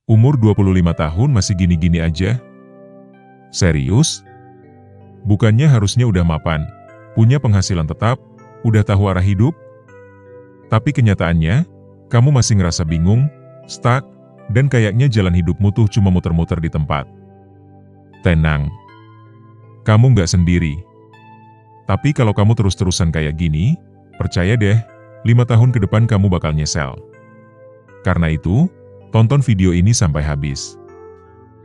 Umur 25 tahun masih gini-gini aja? Serius? Bukannya harusnya udah mapan, punya penghasilan tetap, udah tahu arah hidup? Tapi kenyataannya, kamu masih ngerasa bingung, stuck, dan kayaknya jalan hidupmu tuh cuma muter-muter di tempat. Tenang. Kamu nggak sendiri. Tapi kalau kamu terus-terusan kayak gini, percaya deh, 5 tahun ke depan kamu bakal nyesel. Karena itu, tonton video ini sampai habis.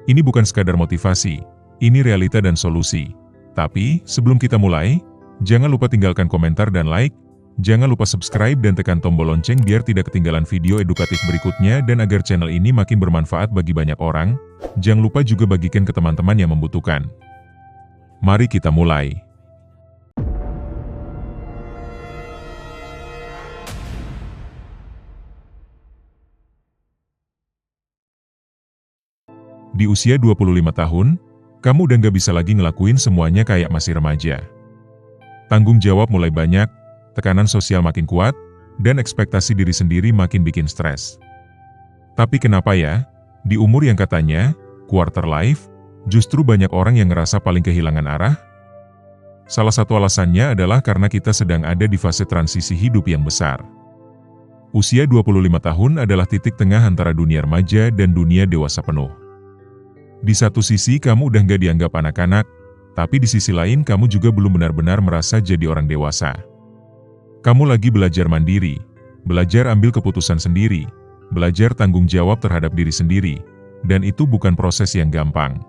Ini bukan sekadar motivasi, ini realita dan solusi. Tapi, sebelum kita mulai, jangan lupa tinggalkan komentar dan like, jangan lupa subscribe dan tekan tombol lonceng biar tidak ketinggalan video edukatif berikutnya dan agar channel ini makin bermanfaat bagi banyak orang, jangan lupa juga bagikan ke teman-teman yang membutuhkan. Mari kita mulai. Di usia 25 tahun, kamu udah nggak bisa lagi ngelakuin semuanya kayak masih remaja. Tanggung jawab mulai banyak, tekanan sosial makin kuat, dan ekspektasi diri sendiri makin bikin stres. Tapi kenapa ya, di umur yang katanya quarter life, justru banyak orang yang ngerasa paling kehilangan arah? Salah satu alasannya adalah karena kita sedang ada di fase transisi hidup yang besar. Usia 25 tahun adalah titik tengah antara dunia remaja dan dunia dewasa penuh. Di satu sisi kamu udah nggak dianggap anak-anak, tapi di sisi lain kamu juga belum benar-benar merasa jadi orang dewasa. Kamu lagi belajar mandiri, belajar ambil keputusan sendiri, belajar tanggung jawab terhadap diri sendiri, dan itu bukan proses yang gampang.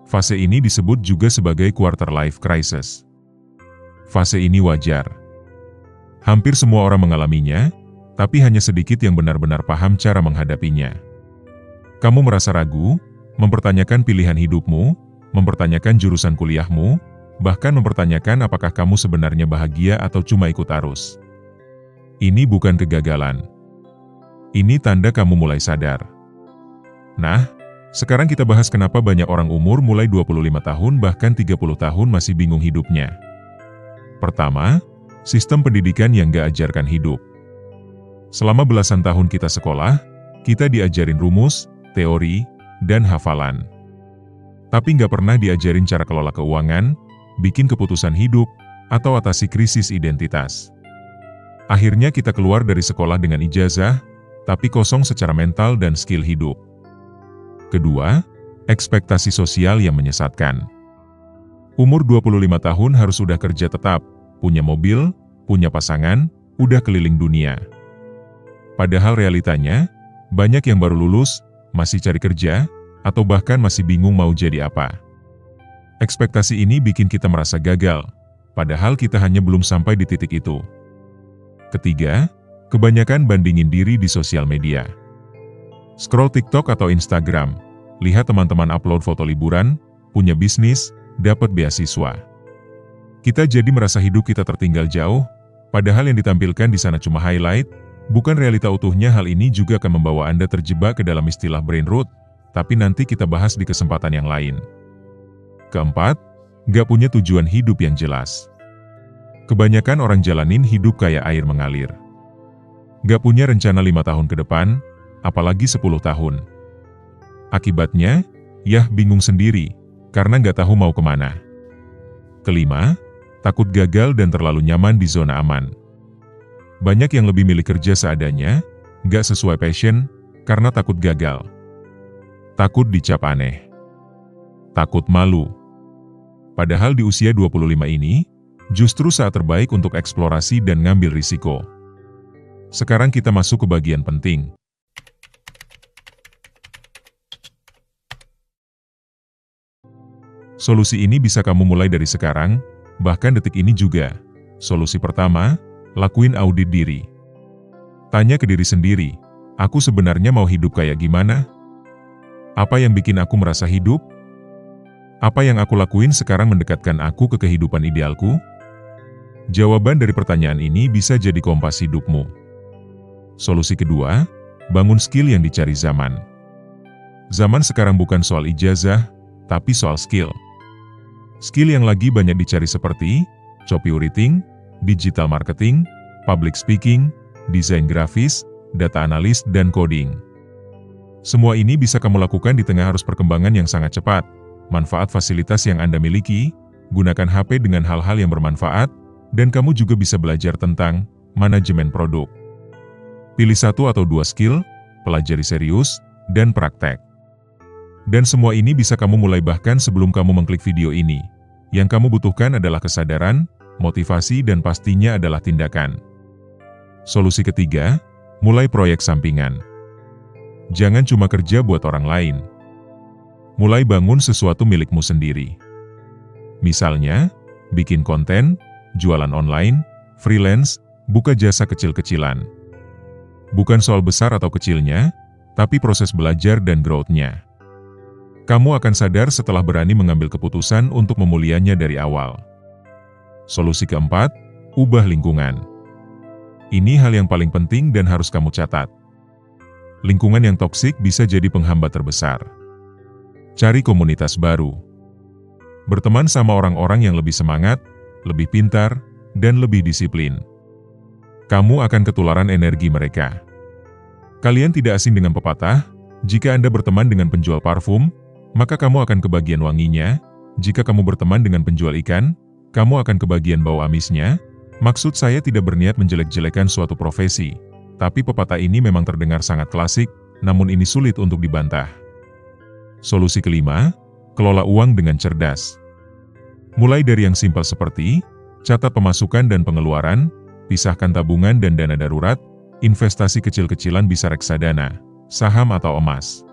Fase ini disebut juga sebagai quarter life crisis. Fase ini wajar. Hampir semua orang mengalaminya, tapi hanya sedikit yang benar-benar paham cara menghadapinya. Kamu merasa ragu, mempertanyakan pilihan hidupmu, mempertanyakan jurusan kuliahmu, bahkan mempertanyakan apakah kamu sebenarnya bahagia atau cuma ikut arus. Ini bukan kegagalan. Ini tanda kamu mulai sadar. Nah, sekarang kita bahas kenapa banyak orang umur mulai 25 tahun bahkan 30 tahun masih bingung hidupnya. Pertama, sistem pendidikan yang gak ajarkan hidup. Selama belasan tahun kita sekolah, kita diajarin rumus, teori, dan hafalan. Tapi nggak pernah diajarin cara kelola keuangan, bikin keputusan hidup, atau atasi krisis identitas. Akhirnya kita keluar dari sekolah dengan ijazah, tapi kosong secara mental dan skill hidup. Kedua, ekspektasi sosial yang menyesatkan. Umur 25 tahun harus udah kerja tetap, punya mobil, punya pasangan, udah keliling dunia. Padahal realitanya, banyak yang baru lulus, masih cari kerja, atau bahkan masih bingung mau jadi apa. Ekspektasi ini bikin kita merasa gagal, padahal kita hanya belum sampai di titik itu. Ketiga, kebanyakan bandingin diri di sosial media. Scroll TikTok atau Instagram, lihat teman-teman upload foto liburan, punya bisnis, dapat beasiswa. Kita jadi merasa hidup kita tertinggal jauh, padahal yang ditampilkan di sana cuma highlight, bukan realita utuhnya. Hal ini juga akan membawa Anda terjebak ke dalam istilah brain rot, tapi nanti kita bahas di kesempatan yang lain. Keempat, gak punya tujuan hidup yang jelas. Kebanyakan orang jalanin hidup kayak air mengalir. Gak punya rencana 5 tahun ke depan, apalagi 10 tahun. Akibatnya, bingung sendiri, karena gak tahu mau kemana. Kelima, takut gagal dan terlalu nyaman di zona aman. Banyak yang lebih milih kerja seadanya, gak sesuai passion, karena takut gagal. Takut dicap aneh. Takut malu. Padahal di usia 25 ini, justru saat terbaik untuk eksplorasi dan ngambil risiko. Sekarang kita masuk ke bagian penting. Solusi ini bisa kamu mulai dari sekarang, bahkan detik ini juga. Solusi pertama, lakuin audit diri. Tanya ke diri sendiri, aku sebenarnya mau hidup kayak gimana? Apa yang bikin aku merasa hidup? Apa yang aku lakuin sekarang mendekatkan aku ke kehidupan idealku? Jawaban dari pertanyaan ini bisa jadi kompas hidupmu. Solusi kedua, bangun skill yang dicari zaman. Zaman sekarang bukan soal ijazah, tapi soal skill. Skill yang lagi banyak dicari seperti copywriting, digital marketing, public speaking, desain grafis, data analis, dan coding. Semua ini bisa kamu lakukan di tengah arus perkembangan yang sangat cepat. Manfaat fasilitas yang Anda miliki, gunakan HP dengan hal-hal yang bermanfaat, dan kamu juga bisa belajar tentang manajemen produk. Pilih 1 atau 2 skill, pelajari serius, dan praktek. Dan semua ini bisa kamu mulai bahkan sebelum kamu mengklik video ini. Yang kamu butuhkan adalah kesadaran, motivasi, dan pastinya adalah tindakan. Solusi ketiga, mulai proyek sampingan. Jangan cuma kerja buat orang lain. Mulai bangun sesuatu milikmu sendiri. Misalnya, bikin konten, jualan online, freelance, buka jasa kecil-kecilan. Bukan soal besar atau kecilnya, tapi proses belajar dan growth-nya. Kamu akan sadar setelah berani mengambil keputusan untuk memulainya dari awal. Solusi keempat, ubah lingkungan. Ini hal yang paling penting dan harus kamu catat. Lingkungan yang toksik bisa jadi penghambat terbesar. Cari komunitas baru. Berteman sama orang-orang yang lebih semangat, lebih pintar, dan lebih disiplin. Kamu akan ketularan energi mereka. Kalian tidak asing dengan pepatah, jika Anda berteman dengan penjual parfum, maka kamu akan kebagian wanginya. Jika kamu berteman dengan penjual ikan, kamu akan kebagian bau amisnya. Maksud saya tidak berniat menjelek-jelekan suatu profesi, tapi pepatah ini memang terdengar sangat klasik, namun ini sulit untuk dibantah. Solusi kelima, kelola uang dengan cerdas. Mulai dari yang simpel seperti, catat pemasukan dan pengeluaran, pisahkan tabungan dan dana darurat, investasi kecil-kecilan bisa reksadana, saham atau emas.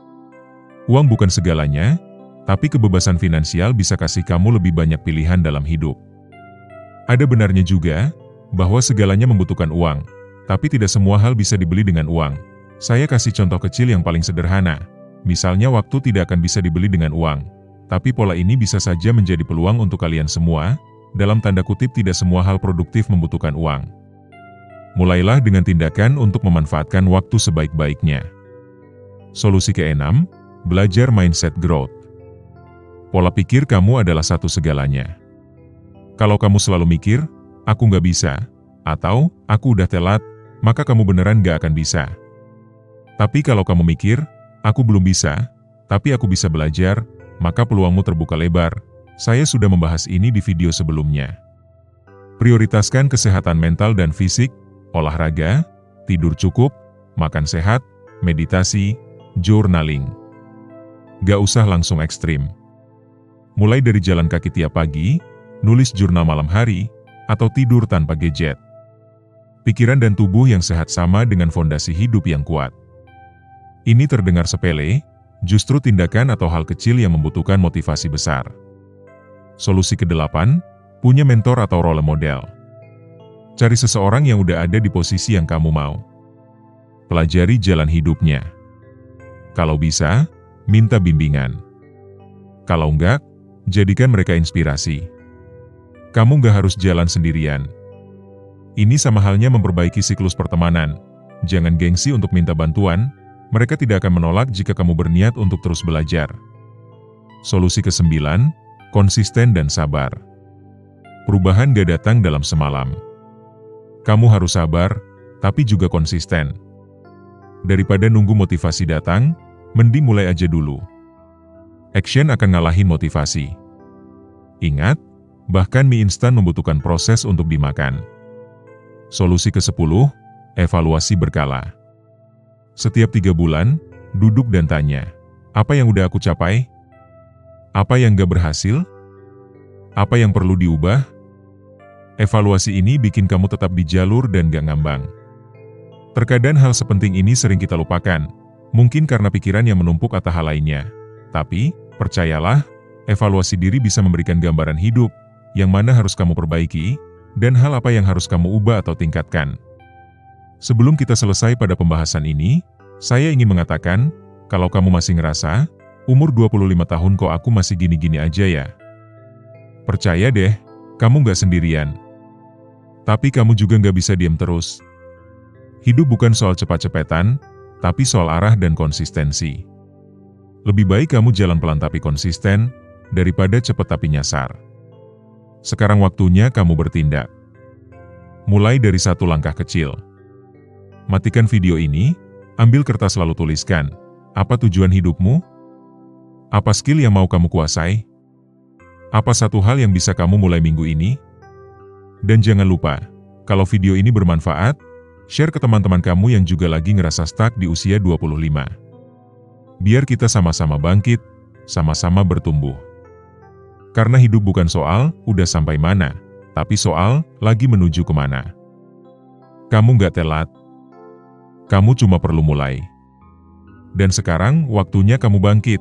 Uang bukan segalanya, tapi kebebasan finansial bisa kasih kamu lebih banyak pilihan dalam hidup. Ada benarnya juga, bahwa segalanya membutuhkan uang, tapi tidak semua hal bisa dibeli dengan uang. Saya kasih contoh kecil yang paling sederhana. Misalnya waktu tidak akan bisa dibeli dengan uang, tapi pola ini bisa saja menjadi peluang untuk kalian semua. Dalam tanda kutip tidak semua hal produktif membutuhkan uang. Mulailah dengan tindakan untuk memanfaatkan waktu sebaik-baiknya. Solusi keenam, belajar mindset growth. Pola pikir kamu adalah satu segalanya. Kalau kamu selalu mikir, aku nggak bisa, atau aku udah telat, maka kamu beneran nggak akan bisa. Tapi kalau kamu mikir, aku belum bisa, tapi aku bisa belajar, maka peluangmu terbuka lebar. Saya sudah membahas ini di video sebelumnya. Prioritaskan kesehatan mental dan fisik, olahraga, tidur cukup, makan sehat, meditasi, journaling. Gak usah langsung ekstrim. Mulai dari jalan kaki tiap pagi, nulis jurnal malam hari, atau tidur tanpa gadget. Pikiran dan tubuh yang sehat sama dengan fondasi hidup yang kuat. Ini terdengar sepele, justru tindakan atau hal kecil yang membutuhkan motivasi besar. Solusi kedelapan, punya mentor atau role model. Cari seseorang yang udah ada di posisi yang kamu mau. Pelajari jalan hidupnya. Kalau bisa, minta bimbingan. Kalau enggak, jadikan mereka inspirasi. Kamu nggak harus jalan sendirian. Ini sama halnya memperbaiki siklus pertemanan. Jangan gengsi untuk minta bantuan, mereka tidak akan menolak jika kamu berniat untuk terus belajar. Solusi kesembilan, konsisten dan sabar. Perubahan gak datang dalam semalam. Kamu harus sabar, tapi juga konsisten. Daripada nunggu motivasi datang, mending mulai aja dulu. Action akan ngalahin motivasi. Ingat, bahkan mie instan membutuhkan proses untuk dimakan. Solusi ke-10, evaluasi berkala. Setiap 3 bulan, duduk dan tanya, apa yang udah aku capai? Apa yang gak berhasil? Apa yang perlu diubah? Evaluasi ini bikin kamu tetap di jalur dan gak ngambang. Terkadang hal sepenting ini sering kita lupakan, mungkin karena pikiran yang menumpuk atau hal lainnya. Tapi, percayalah, evaluasi diri bisa memberikan gambaran hidup, yang mana harus kamu perbaiki, dan hal apa yang harus kamu ubah atau tingkatkan. Sebelum kita selesai pada pembahasan ini, saya ingin mengatakan, kalau kamu masih ngerasa, umur 25 tahun kok aku masih gini-gini aja ya. Percaya deh, kamu nggak sendirian. Tapi kamu juga nggak bisa diam terus. Hidup bukan soal cepat-cepatan, tapi soal arah dan konsistensi. Lebih baik kamu jalan pelan tapi konsisten, daripada cepat tapi nyasar. Sekarang waktunya kamu bertindak. Mulai dari satu langkah kecil. Matikan video ini, ambil kertas lalu tuliskan, Apa tujuan hidupmu? Apa skill yang mau kamu kuasai? Apa satu hal yang bisa kamu mulai minggu ini? Dan jangan lupa, kalau video ini bermanfaat, share ke teman-teman kamu yang juga lagi ngerasa stuck di usia 25. Biar kita sama-sama bangkit, sama-sama bertumbuh. Karena hidup bukan soal udah sampai mana, tapi soal lagi menuju kemana. Kamu nggak telat. Kamu cuma perlu mulai. Dan sekarang waktunya kamu bangkit.